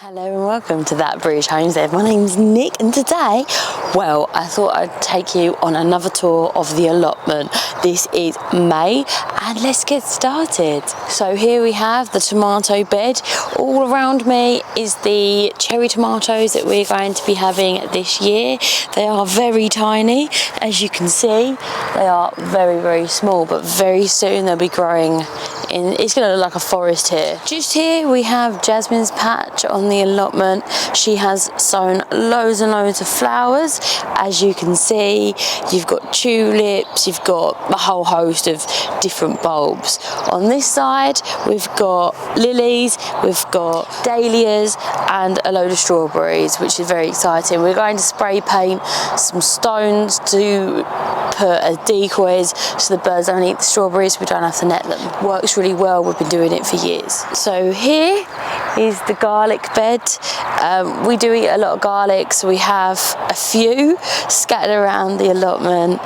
Hello and welcome to That British Homestead. My name's Nick and today, well, I thought I'd take you on another tour of the allotment. This is May and let's get started. So here we have the tomato bed. All around me is the cherry tomatoes that we're going to be having this year. They are very tiny, as you can see. They are very, very small, but very soon they'll be growing it's going to look like a forest here. Just here we have Jasmine's patch on the allotment. She has sown loads and loads of flowers. As you can see, you've got tulips, you've got a whole host of different bulbs. On this side we've got lilies, we've got dahlias and a load of strawberries, which is very exciting. We're going to spray paint some stones to put as decoys so the birds don't eat the strawberries, we don't have to net them. Works really well, we've been doing it for years. So here is the garlic bed. We do eat a lot of garlic, so we have a few scattered around the allotment.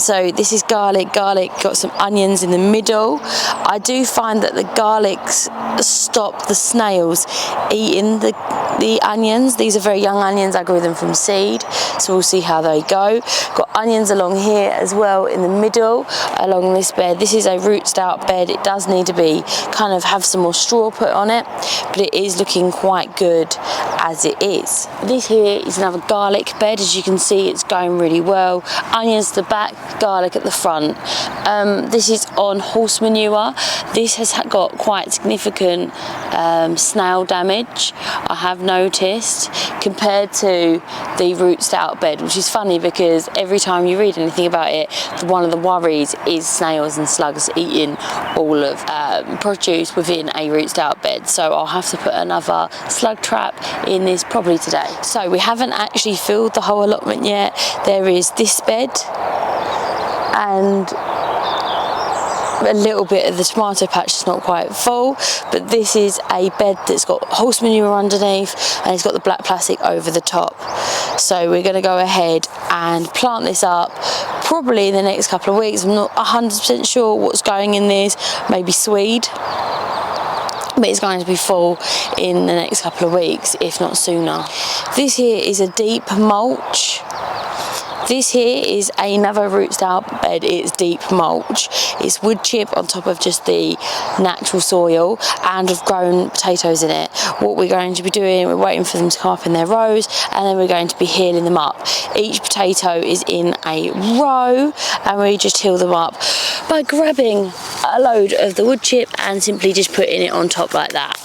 So this is garlic, got some onions in the middle. I do find that the garlics stop the snails eating the onions. These are very young onions, I grew them from seed, so we'll see how they go. Got onions along here as well in the middle along this bed. This is a root stout bed. It does need to be kind of have some more straw put on it, but it is looking quite good as it is. This here is another garlic bed. As you can see, it's going really well. Onions at the back, garlic at the front. This is on horse manure. This has got quite significant snail damage, I have noticed, compared to the root stout bed, which is funny because every time you read anything about it, one of the worries is snails and slugs eating all of produce within a root stout bed. So I'll have to put another slug trap in this probably today. So we haven't actually filled the whole allotment yet. There is this bed and a little bit of the tomato patch is not quite full, but this is a bed that's got horse manure underneath and it's got the black plastic over the top. So we're going to go ahead and plant this up probably in the next couple of weeks. I'm not 100% sure what's going in this, maybe swede, but it's going to be full in the next couple of weeks, if not sooner. This here is a deep mulch. This here is another root stout bed. It's deep mulch. It's wood chip on top of just the natural soil, and we've grown potatoes in it. What we're going to be doing, we're waiting for them to come up in their rows, and then we're going to be healing them up. Each potato is in a row, and we just heal them up by grabbing a load of the wood chip and simply just putting it on top like that.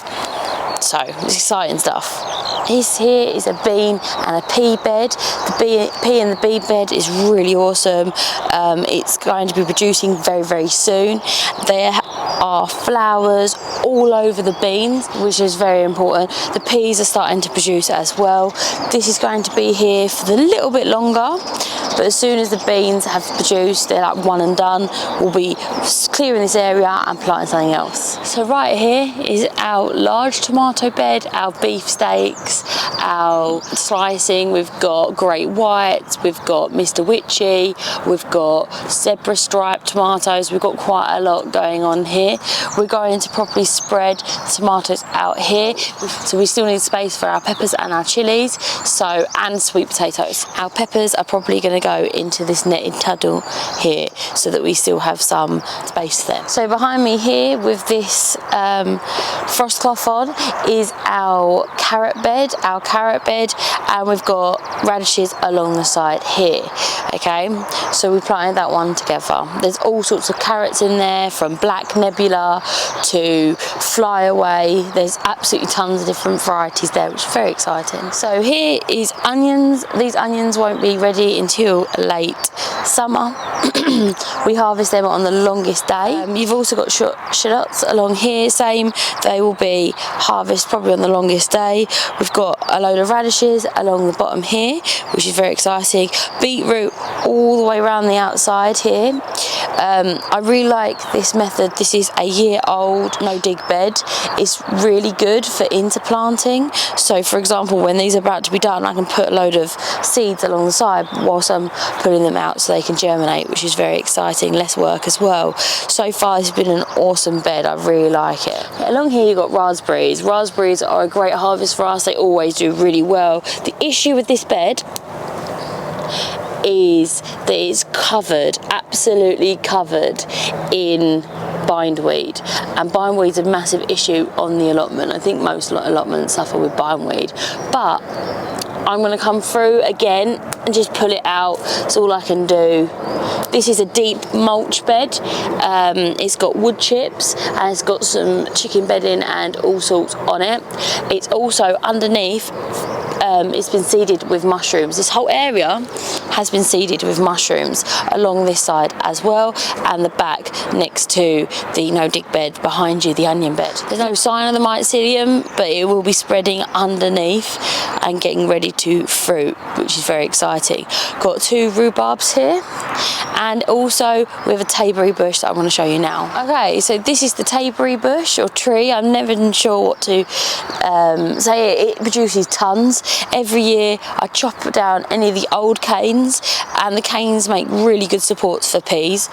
So it's exciting stuff. This here is a bean and a pea bed. The pea and the bean bed is really awesome. It's going to be producing very, very soon. There are flowers all over the beans, which is very important. The peas are starting to produce as well. This is going to be here for a little bit longer, but as soon as the beans have produced, they're like one and done, we'll be clearing this area and planting something else. So right here is our large tomato bed, our beef steaks, our slicing. We've got great whites, we've got Mr. Witchy, we've got zebra striped tomatoes. We've got quite a lot going on here. We're going to properly spread tomatoes out here, so we still need space for our peppers and our chilies, and sweet potatoes. Our peppers are probably going to go into this netted tunnel here so that we still have some space there. So behind me here with this frost cloth on is our carrot bed, and we've got radishes along the side here. Okay, so we planted that one together. There's all sorts of carrots in there, from black nebula to flyaway. There's absolutely tons of different varieties there, which is very exciting. So here is onions. These onions won't be ready until late summer. We harvest them on the longest day. You've also got shallots along here, same. They will be harvested probably on the longest day. We've got a load of radishes along the bottom here, which is very exciting. Beetroot all the way around the outside here. I really like this method. This is is a year old no dig bed. It's really good for interplanting. So for example, when these are about to be done, I can put a load of seeds along the side whilst I'm pulling them out so they can germinate, which is very exciting, less work as well. So far it's been an awesome bed, I really like it. Along here you've got raspberries. Raspberries are a great harvest for us, they always do really well. The issue with this bed is that it's covered, absolutely covered in bindweed, and bindweed's a massive issue on the allotment. I think most allotments suffer with bindweed, but I'm going to come through again and just pull it out. That's all I can do. This is a deep mulch bed. It's got wood chips and it's got some chicken bedding and all sorts on it. It's also underneath, it's been seeded with mushrooms. This whole area has been seeded with mushrooms along this side as well, and the back next to the no dig bed behind you, the onion bed. There's no sign of the mycelium, but it will be spreading underneath and getting ready to fruit, which is very exciting. Got 2 rhubarbs here, and also we have a tayberry bush that I want to show you now. Okay, so this is the tayberry bush or tree. I'm never sure what to say. It produces tons. Every year I chop down any of the old canes, and the canes make really good supports for peas.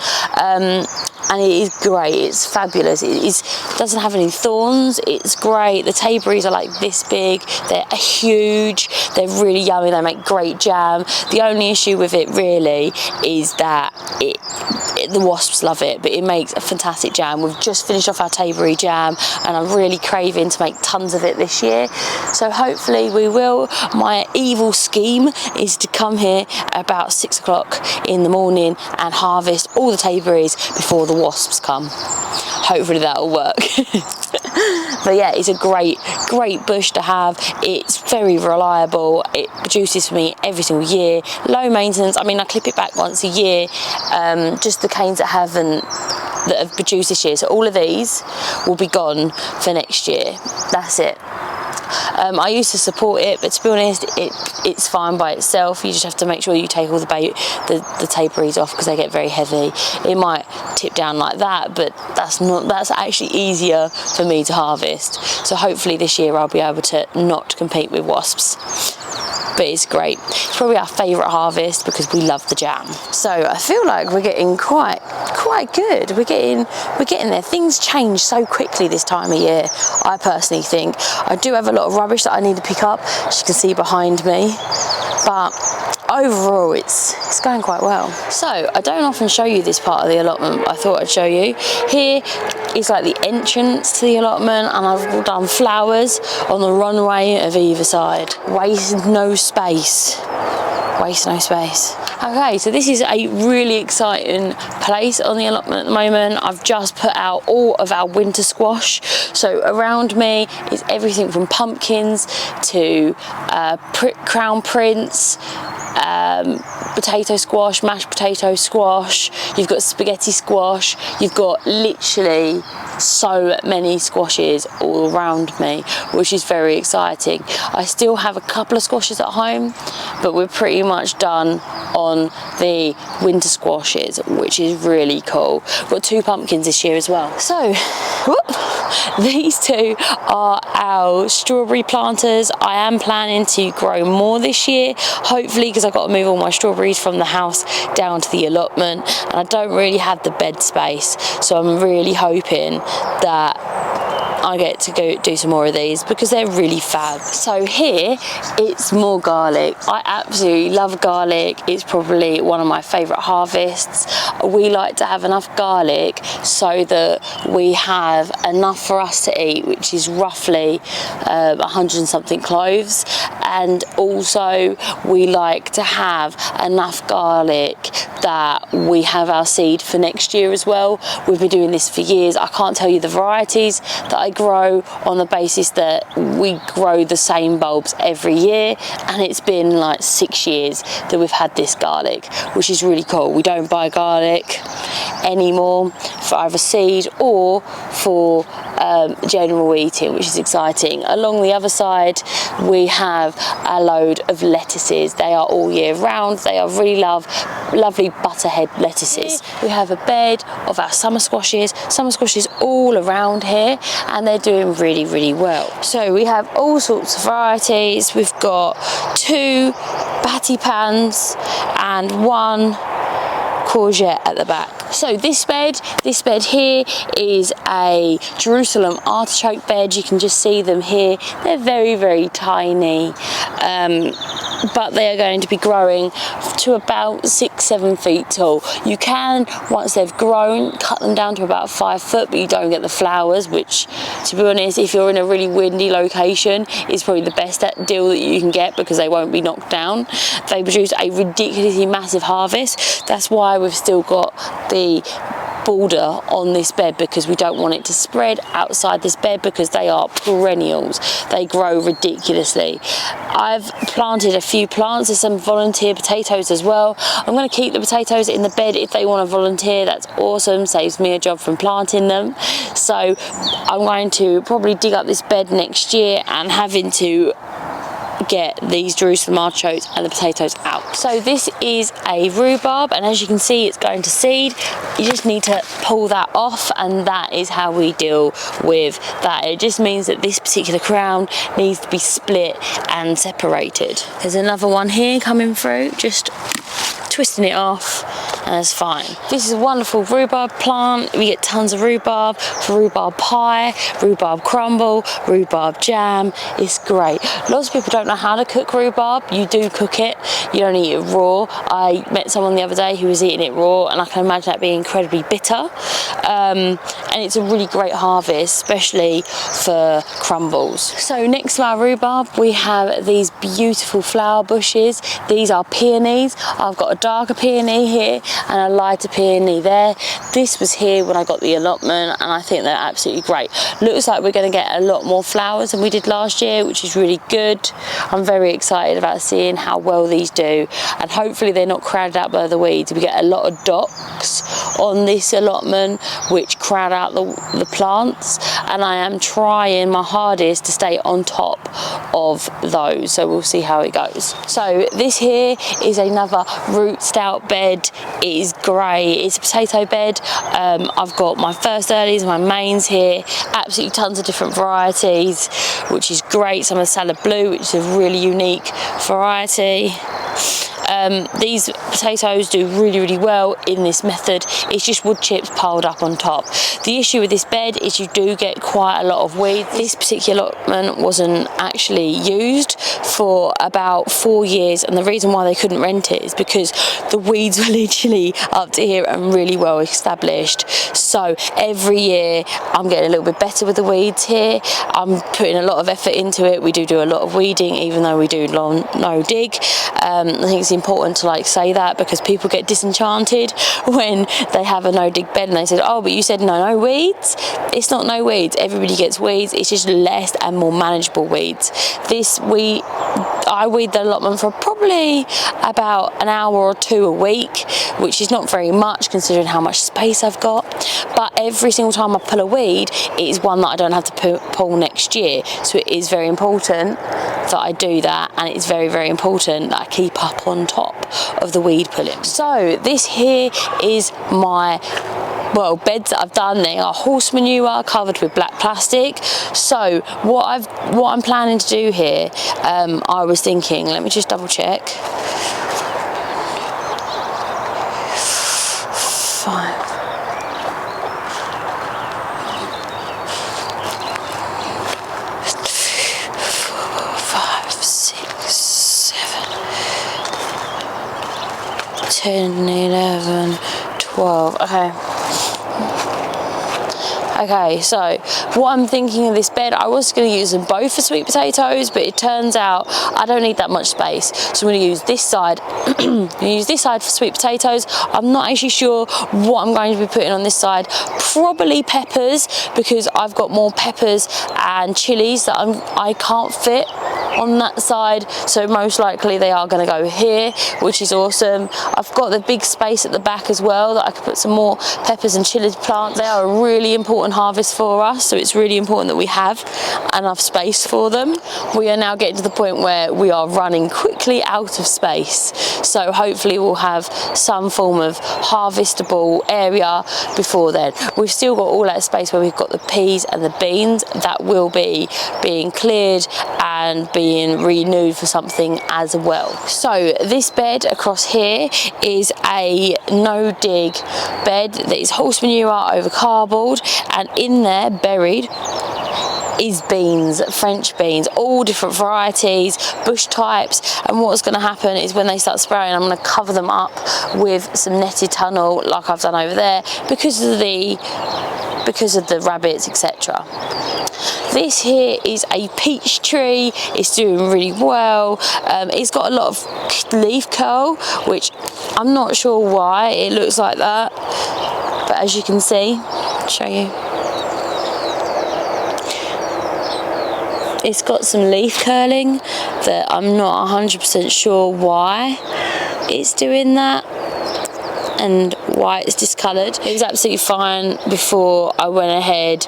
And it is great, it's fabulous. It doesn't have any thorns, it's great. The tayberries are like this big, they're huge, they're really yummy, they make great jam. The only issue with it really is that the wasps love it, but it makes a fantastic jam. We've just finished off our tayberry jam and I'm really craving to make tons of it this year. So hopefully we will. My evil scheme is to come here about 6 o'clock in the morning and harvest all the tayberries before the wasps come. Hopefully that'll work. But yeah, it's a great bush to have. It's very reliable. It produces for me every single year. Low maintenance. I mean, I clip it back once a year. Just the canes that have produced this year. So all of these will be gone for next year. That's it. I used to support it, but to be honest, it's fine by itself. You just have to make sure you take all the tayberries off because they get very heavy. It might tip down like that, but that's actually easier for me to harvest. So hopefully this year I'll be able to not compete with wasps. But it's great. It's probably our favourite harvest because we love the jam. So I feel like we're getting quite good. We're getting there. Things change so quickly this time of year, I personally think. I do have a lot of rubbish that I need to pick up, as you can see behind me, but overall it's going quite well. So I don't often show you this part of the allotment, but I thought I'd show you. Here is like the entrance to the allotment, and I've done flowers on the runway of either side. Waste no space. Waste no space. Okay, so this is a really exciting place on the allotment at the moment. I've just put out all of our winter squash. So around me is everything from pumpkins to crown prince, potato squash, mashed potato squash, you've got spaghetti squash, you've got literally so many squashes all around me, which is very exciting. I still have a couple of squashes at home, but we're pretty much done on the winter squashes, which is really cool. We've got 2 pumpkins this year as well. So these 2 are our strawberry planters. I am planning to grow more this year, hopefully, because I've got to move all my strawberries from the house down to the allotment, and I don't really have the bed space, so I'm really hoping that I get to go do some more of these because they're really fab. So here it's more garlic. I absolutely love garlic. It's probably one of my favourite harvests. We like to have enough garlic so that we have enough for us to eat, which is roughly 100 and something cloves, and also we like to have enough garlic that we have our seed for next year as well. We've been doing this for years. I can't tell you the varieties that I grow on the basis that we grow the same bulbs every year, and it's been like 6 years that we've had this garlic, which is really cool. We don't buy garlic anymore for either seed or for general eating, which is exciting. Along the other side, we have a load of lettuces. They are all year round. They are really lovely butterhead lettuces. We have a bed of our summer squashes all around here, and they're doing really, really well. So we have all sorts of varieties. We've got 2 patty pans and 1 courgette at the back. So this bed here is a Jerusalem artichoke bed. You can just see them here. They're very, very tiny, but they are going to be growing to about 6-7 feet tall. You can, once they've grown, cut them down to about 5 foot, but you don't get the flowers, which, to be honest, if you're in a really windy location, is probably the best deal that you can get, because they won't be knocked down. They produce a ridiculously massive harvest. That's why we've still got the border on this bed, because we don't want it to spread outside this bed, because they are perennials. They grow ridiculously. I've planted a few plants. There's some volunteer potatoes as well. I'm going to keep the potatoes in the bed. If they want to volunteer, that's awesome. Saves me a job from planting them. So I'm going to probably dig up this bed next year and having to get these Jerusalem artichokes and the potatoes out. So this is a rhubarb, and as you can see, it's going to seed. You just need to pull that off, and that is how we deal with that. It just means that this particular crown needs to be split and separated. There's another one here coming through, just twisting it off, and it's fine. This is a wonderful rhubarb plant. We get tons of rhubarb for rhubarb pie, rhubarb crumble, rhubarb jam. It's great. Lots of people don't know how to cook rhubarb. You do cook it, you don't eat it raw. I met someone the other day who was eating it raw, and I can imagine that being incredibly bitter. And it's a really great harvest, especially for crumbles. So next to our rhubarb, we have these beautiful flower bushes. These are peonies. I've got a darker peony here and a lighter peony there. This was here when I got the allotment, and I think they're absolutely great. Looks like we're going to get a lot more flowers than we did last year, which is really good. I'm very excited about seeing how well these do, and hopefully they're not crowded out by the weeds. We get a lot of docks on this allotment which crowd out the plants, and I am trying my hardest to stay on top of those, so we'll see how it goes. So this here is another root stout bed. It is great. It's a potato bed. I've got my first earlies, my mains here, absolutely tons of different varieties, which is great. Some of the salad blue, which is a really unique variety. These potatoes do really, really well in this method. It's just wood chips piled up on top. The issue with this bed is you do get quite a lot of weeds. This particular allotment wasn't actually used for about 4 years, and the reason why they couldn't rent it is because the weeds were literally up to here and really well established. So every year I'm getting a little bit better with the weeds here. I'm putting a lot of effort into it. We do a lot of weeding, even though we do no dig. I think it's important to say that, because people get disenchanted when they have a no dig bed and they said, oh, but you said no weeds. It's not no weeds. Everybody gets weeds. It's just less and more manageable weeds. I weed the allotment for probably about an hour or 2 a week, which is not very much considering how much space I've got. But every single time I pull a weed, it is one that I don't have to pull next year. So it is very important that I do that, and it's very, very important that I keep up on top of the weed pulling. So this here is my beds that I've done. They are horse manure covered with black plastic. So what I'm planning to do here, I was thinking, let me just double check. 5. 10, 11, 12. Okay, so what I'm thinking of this bed, I was going to use them both for sweet potatoes, but it turns out I don't need that much space. So I'm going to use this side. Use this side for sweet potatoes. I'm not actually sure what I'm going to be putting on this side. Probably peppers, because I've got more peppers and chilies that I can't fit on that side, so most likely they are going to go here, which is awesome. I've got the big space at the back as well that I could put some more peppers and chili plants. They are a really important important harvest for us, so it's really important that we have enough space for them. We are now getting to the point where we are running quickly out of space, so hopefully we'll have some form of harvestable area before then. We've still got all that space where we've got the peas and the beans that will be being cleared and being renewed for something as well. So this bed across here is a no-dig bed that is horse manure over cardboard, and in there buried is beans, French beans, all different varieties, bush types. And what's going to happen is when they start spraying, I'm going to cover them up with some netted tunnel like I've done over there because of the rabbits, etc. This here is a peach tree. It's doing really well. It's got a lot of leaf curl, which I'm not sure why it looks like that, but as you can see, I'll show you. It's got some leaf curling that I'm not 100% sure why it's doing that and why it's discoloured. It was absolutely fine before I went ahead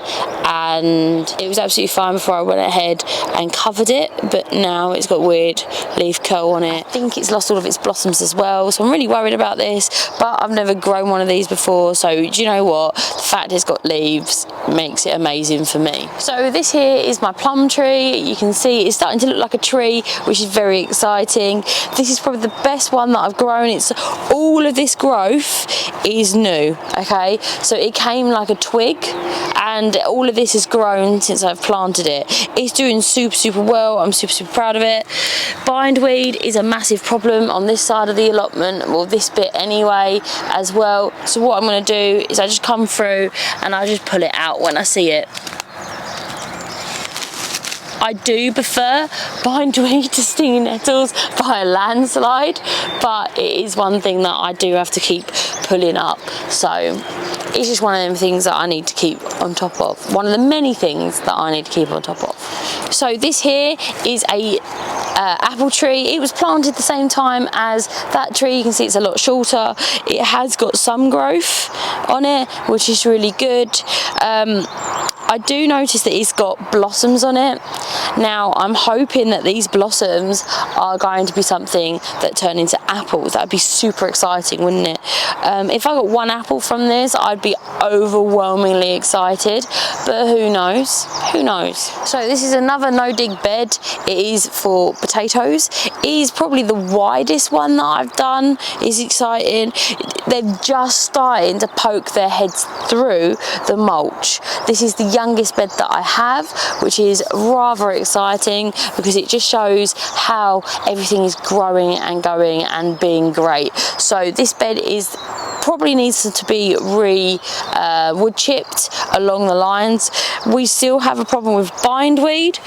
and covered it, but now it's got weird leaf curl on it. I think it's lost all of its blossoms as well, so I'm really worried about this, but I've never grown one of these before, so do you know what? The fact it's got leaves makes it amazing for me. So this here is my plum tree. You can see it's starting to look like a tree, which is very exciting. This is probably the best one that I've grown. It's all of this growth is new, okay? So it came like a twig, and all of this has grown since I've planted it. It's doing super well. I'm super proud of it. Bindweed is a massive problem on this side of the allotment, well, this bit anyway as well. So what I'm going to do is I just come through and I just pull it out when I see it. I do prefer bindweed to stinging nettles by a landslide, but it is one thing that I do have to keep pulling up. So it's just one of them things that I need to keep on top of. One of the many things that I need to keep on top of. So this here is a apple tree. It was planted the same time as that tree. You can see it's a lot shorter. It has got some growth on it, which is really good. I do notice that it's got blossoms on it. Now I'm hoping that these blossoms are going to be something that turn into apples. That'd be super exciting, wouldn't it? If I got one apple from this, I'd be overwhelmingly excited, but who knows? Who knows? So this is another no-dig bed. It is for potatoes. It is probably the widest one that I've done. It's exciting. They're just starting to poke their heads through the mulch. This is the youngest bed that I have, which is rather exciting because it just shows how everything is growing and going and being great. So this bed is probably needs to be wood chipped along the lines. We still have a problem with bindweed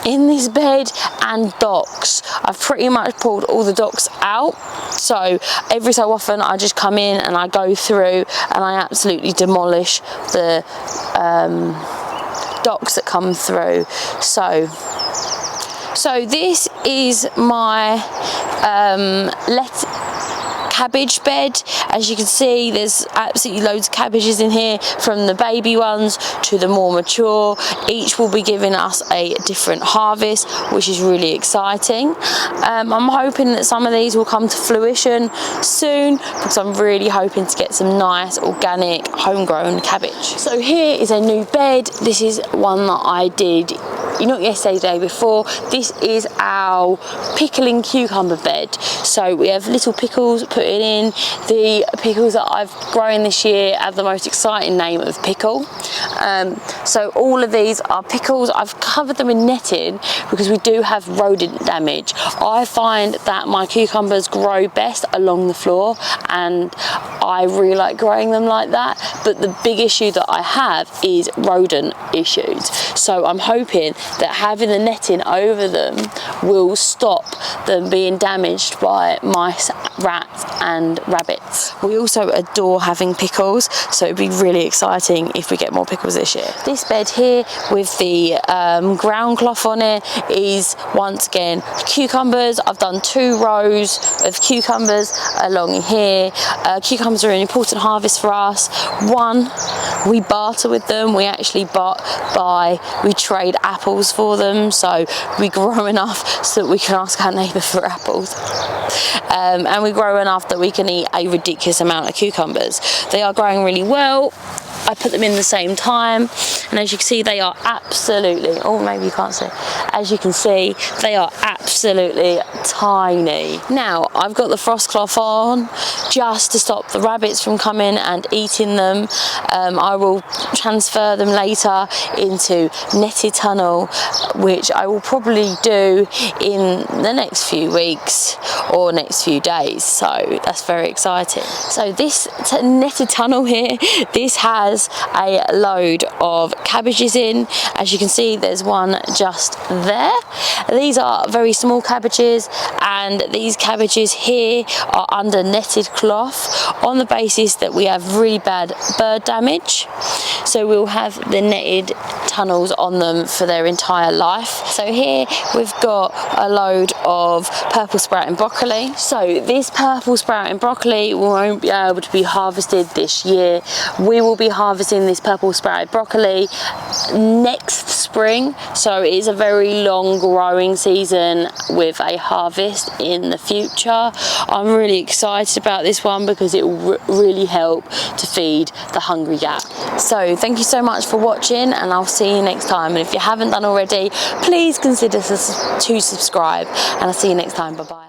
in this bed and docks. I've pretty much pulled all the docks out, so every so often I just come in and I go through and I absolutely demolish the docks that come through. So this is my cabbage bed. As you can see, there's absolutely loads of cabbages in here, from the baby ones to the more mature. Each will be giving us a different harvest, which is really exciting. I'm hoping that some of these will come to fruition soon because I'm really hoping to get some nice organic homegrown cabbage. So here is a new bed. This is one that I did not yesterday, the day before. This is our pickling cucumber bed. So we have little pickles put in. The pickles that I've grown this year have the most exciting name of pickle. So all of these are pickles. I've covered them in netting because we do have rodent damage. I find that my cucumbers grow best along the floor, and I really like growing them like that, but the big issue that I have is rodent issues. So I'm hoping that having the netting over them will stop them being damaged by mice, rats and rabbits. We also adore having pickles, so it'd be really exciting if we get more pickles this year. This bed here with the ground cloth on it is once again cucumbers. I've done 2 rows of cucumbers along here. Cucumbers are an important harvest for us. One, We barter with them. We actually we trade apples for them, so we grow enough so that we can ask our neighbour for apples. And we grow enough that we can eat a ridiculous amount of cucumbers. They are growing really well. I put them in the same time, and as you can see, they are absolutely, oh, maybe you can't see. As you can see, they are absolutely tiny. Now, I've got the frost cloth on just to stop the rabbits from coming and eating them. I will transfer them later into netted tunnel, which I will probably do in the next few weeks or next few days. So that's very exciting. So this netted tunnel here, this has a load of cabbages in. As you can see, there's one just there. These are very small cabbages, and these cabbages here are under netted cloth on the basis that we have really bad bird damage. So we'll have the netted tunnels on them for their entire life. So here we've got a load of purple sprouting broccoli. So this purple sprouting broccoli won't be able to be harvested this year. We will be harvesting this purple sprouted broccoli next spring, so it is a very long growing season with a harvest in the future. I'm really excited about this one because it will really help to feed the hungry gap. So thank you so much for watching, and I'll see you next time. And if you haven't done already, please consider to subscribe, and I'll see you next time. Bye bye.